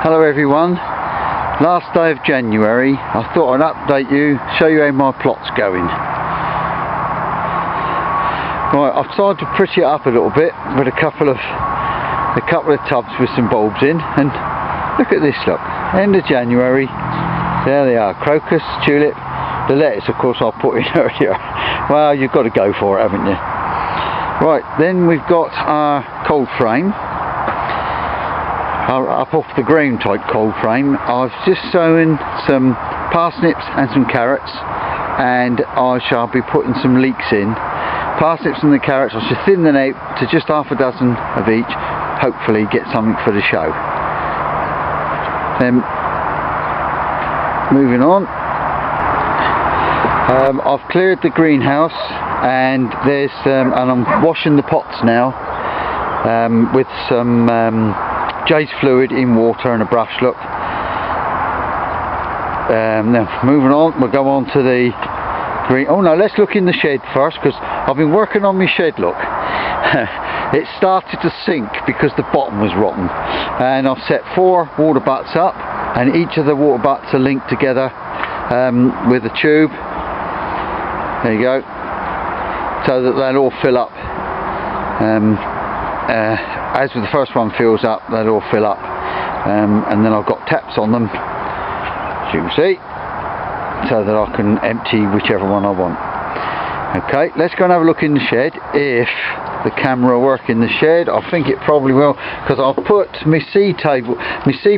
Hello everyone, last day of January. I thought I'd update you, show you how my plot's going. Right, I've tried to pretty it up a little bit with a couple of tubs with some bulbs in, and look at this, look, end of January, there they are, crocus, tulip, the lettuce of course I'll put in earlier. Well, you've got to go for it, haven't you? Right, then we've got our cold frame. Up off the ground type cold frame. I've just sown some parsnips and some carrots, and I shall be putting some leeks in. Parsnips and the carrots, I should thin them out to just half a dozen of each, hopefully get something for the show. Then moving on, I've cleared the greenhouse, and there's and I'm washing the pots now with some J's fluid in water and a brush, look. Now moving on, we'll go on to the green. Oh no, let's look in the shed first, because I've been working on my shed, look. It started to sink because the bottom was rotten, and I've set 4 water butts up, and each of the water butts are linked together with a tube. There you go, so that they'll all fill up. As the first one fills up, they'll all fill up, and then I've got taps on them, as you can see, so that I can empty whichever one I want. Okay, let's go and have a look in the shed, if the camera will work in the shed. I think it probably will, because I've put my seed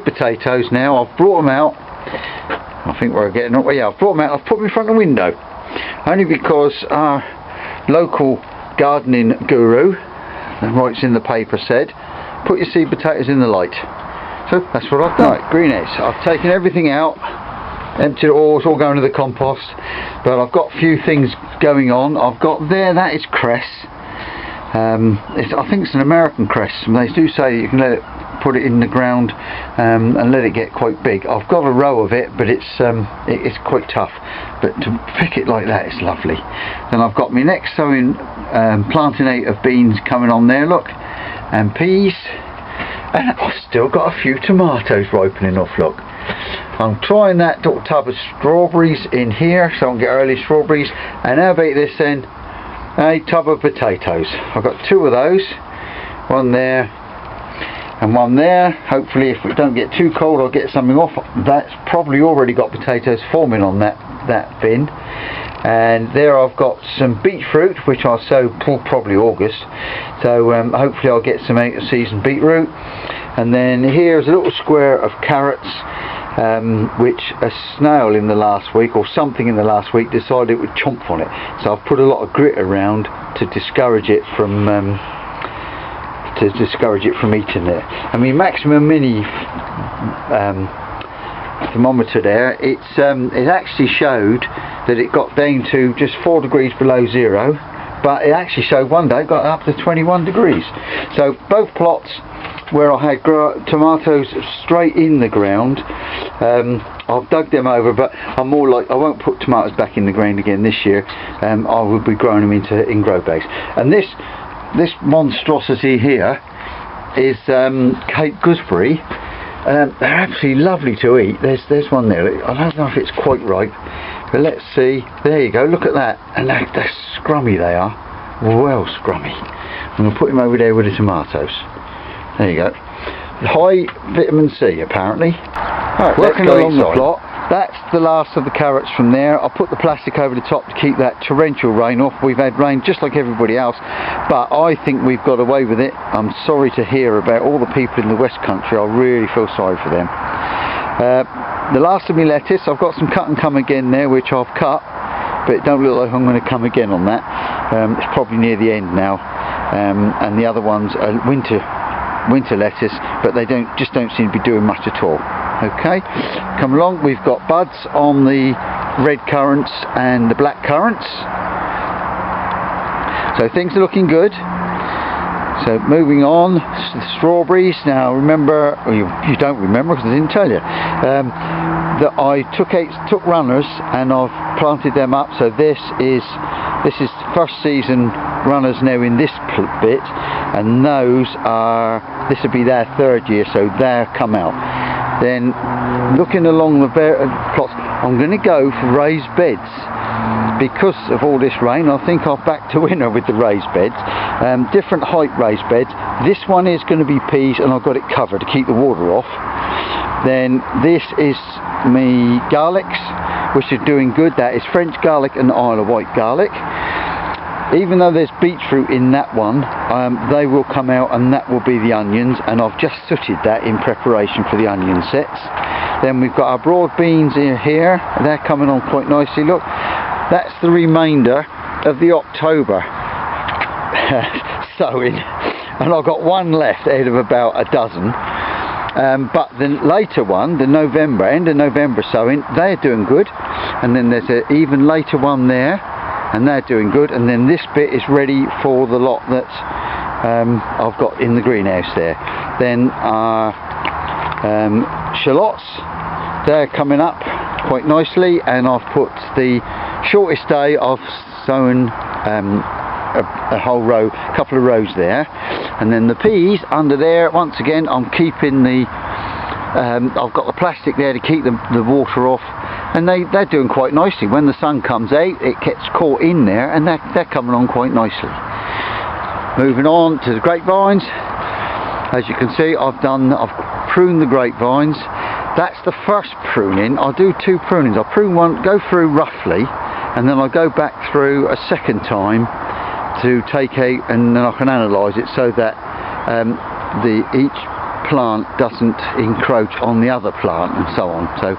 potatoes now, I've brought them out. I think we're getting up. Well, yeah, I've brought them out, I've put them in front of the window, only because our local gardening guru, and writes in the paper, said put your seed potatoes in the light. So that's what I've done. Right, greenhouse, I've taken everything out, emptied it all, it's all going to the compost, but I've got a few things going on. I've got there, that is cress. I think it's an American cress, and they do say you can put it in the ground and let it get quite big. I've got a row of it, but it's quite tough, but to pick it like that is lovely. Then I've got my next sowing, planting 8 of beans coming on there, look, and peas, and I've still got a few tomatoes ripening off, look. I'm trying that little tub of strawberries in here so I can get early strawberries, and how about this then, a tub of potatoes. I've got 2 of those, one there and one there. Hopefully if it don't get too cold I'll get something off. That's probably already got potatoes forming on that bin. And there I've got some beetroot, which I'll sow probably August, so hopefully I'll get some out of season beetroot. And then here's a little square of carrots, which a snail in the last week, or something in the last week, decided it would chomp on it, so I've put a lot of grit around to discourage it from eating it. I mean, maximum mini thermometer there, it actually showed that it got down to just 4 degrees below 0, but it actually showed one day it got up to 21 degrees. So both plots where I had tomatoes straight in the ground, I've dug them over, but I'm more like, I won't put tomatoes back in the ground again this year. I will be growing them in grow bags. And this monstrosity here is Cape Gooseberry. They're absolutely lovely to eat. There's one there, I don't know if it's quite ripe, but let's see. There you go, look at that, and they're scrummy, they are, well scrummy. I'm going to put him over there with the tomatoes. There you go, high vitamin C apparently. Right, working along the plot, that's the last of the carrots from there. I'll put the plastic over the top to keep that torrential rain off. We've had rain just like everybody else, but I think we've got away with it. I'm sorry to hear about all the people in the West Country. I really feel sorry for them. The last of my lettuce, I've got some cut and come again there, which I've cut, but it don't look like I'm going to come again on that. It's probably near the end now, and the other ones are winter lettuce, but they just don't seem to be doing much at all. Okay, come along, we've got buds on the red currants and the black currants, so things are looking good. So moving on to the strawberries. Now remember, or you don't remember because I didn't tell you, that I took runners and I've planted them up. So this is first season runners now in this bit, and this will be their third year, so they'll come out. Then looking along the plots, I'm going to go for raised beds. Because of all this rain, I think I'll back to winter with the raised beds. Different height raised beds. This one is going to be peas, and I've got it covered to keep the water off. Then this is me garlics, which are doing good. That is French garlic and Isle of Wight garlic. Even though there's beetroot in that one, they will come out, and that will be the onions, and I've just sooted that in preparation for the onion sets. Then we've got our broad beans in here. They're coming on quite nicely. Look, that's the remainder of the October sowing, and I've got one left out of about a dozen. But the later one, the end of November sowing, they're doing good. And then there's an even later one there, and they're doing good. And then this bit is ready for the lot that I've got in the greenhouse there. Then our shallots, they're coming up quite nicely, and I've put the shortest day I've sown a whole row, couple of rows there. And then the peas under there, once again I'm keeping the I've got the plastic there to keep the water off, and they're doing quite nicely. When the sun comes out, it gets caught in there, and they're coming on quite nicely. Moving on to the grapevines, as you can see, I've pruned the grapevines. That's the first pruning. I'll do two prunings. I'll prune one, go through roughly, and then I'll go back through a second time to take out, and then I can analyse it so that each plant doesn't encroach on the other plant, and so on. So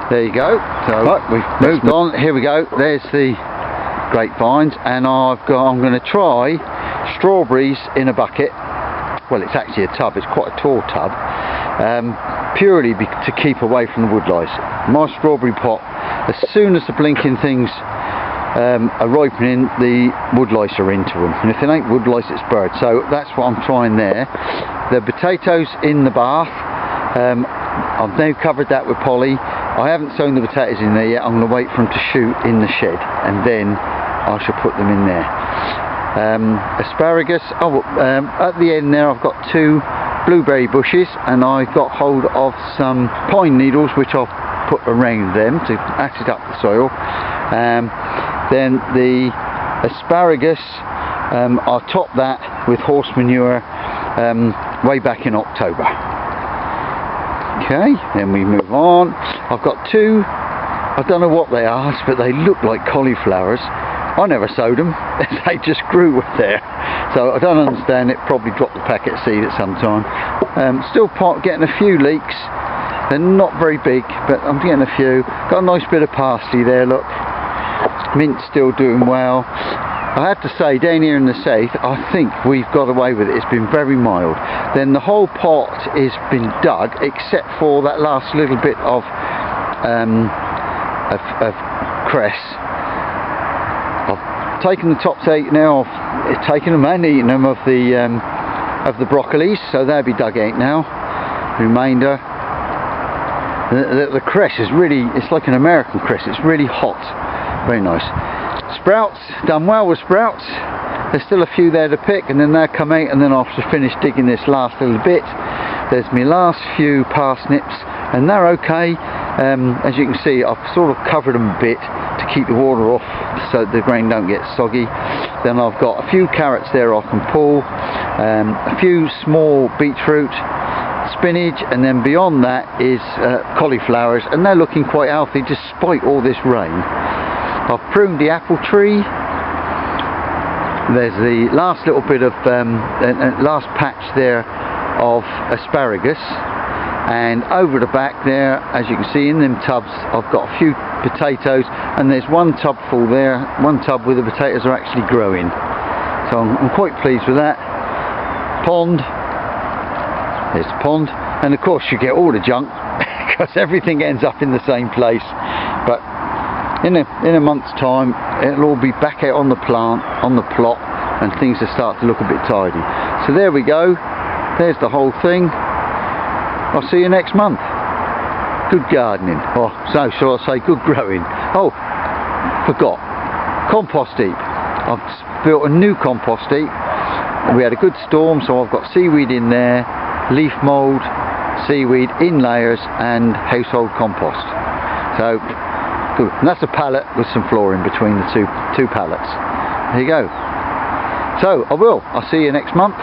there you go. So right, we've moved on. Here we go. There's the grapevines, and I'm going to try strawberries in a bucket. Well, it's actually a tub. It's quite a tall tub. Purely to keep away from the woodlice. My strawberry pot, as soon as the blinking things are ripening, the woodlice are into them, and if it ain't woodlice, it's birds. So that's what I'm trying there. The potatoes in the bath, I've now covered that with poly. I haven't sown the potatoes in there yet. I'm going to wait for them to shoot in the shed, and then I shall put them in there. Asparagus, at the end there I've got two blueberry bushes, and I got hold of some pine needles which I've put around them to acid up the soil. Then the asparagus, I'll top that with horse manure way back in October. Okay, then we move on. I've got two, I don't know what they are, but they look like cauliflowers. I never sowed them, they just grew there. So I don't understand it, probably dropped the packet seed at some time. Still getting a few leeks. They're not very big, but I'm getting a few. Got a nice bit of parsley there, look. Mint's still doing well. I have to say, down here in the south, I think we've got away with it. It's been very mild. Then the whole pot has been dug, except for that last little bit of cress. I've taken the tops out now. I've taken them and eaten them of the broccolis, so they'll be dug out now. Remainder. The cress is really, it's like an American cress. It's really hot. Very nice. Sprouts, done well with sprouts. There's still a few there to pick, and then they'll come out, and then I'll finish digging this last little bit. There's my last few parsnips, and they're okay. As you can see, I've sort of covered them a bit to keep the water off so the grain don't get soggy. Then I've got a few carrots there I can pull, a few small beetroot, spinach, and then beyond that is cauliflowers, and they're looking quite healthy despite all this rain. I've pruned the apple tree. There's the last little bit of last patch there of asparagus, and over the back there, as you can see in them tubs, I've got a few potatoes, and there's one tub full there, one tub where the potatoes are actually growing. So I'm quite pleased with that. Pond, there's the pond, and of course you get all the junk because everything ends up in the same place. But in a month's time, it'll all be back out on the plant, on the plot, and things will start to look a bit tidy. So there we go. There's the whole thing. I'll see you next month. Good gardening. Or so shall I say, good growing. Oh, forgot. Compost heap. I've built a new compost heap. We had a good storm, so I've got seaweed in there, leaf mould, seaweed in layers, and household compost. So good. And that's a pallet with some flooring between the two pallets. There you go. So I'll see you next month.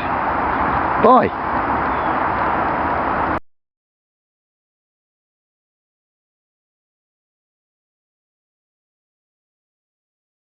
Bye.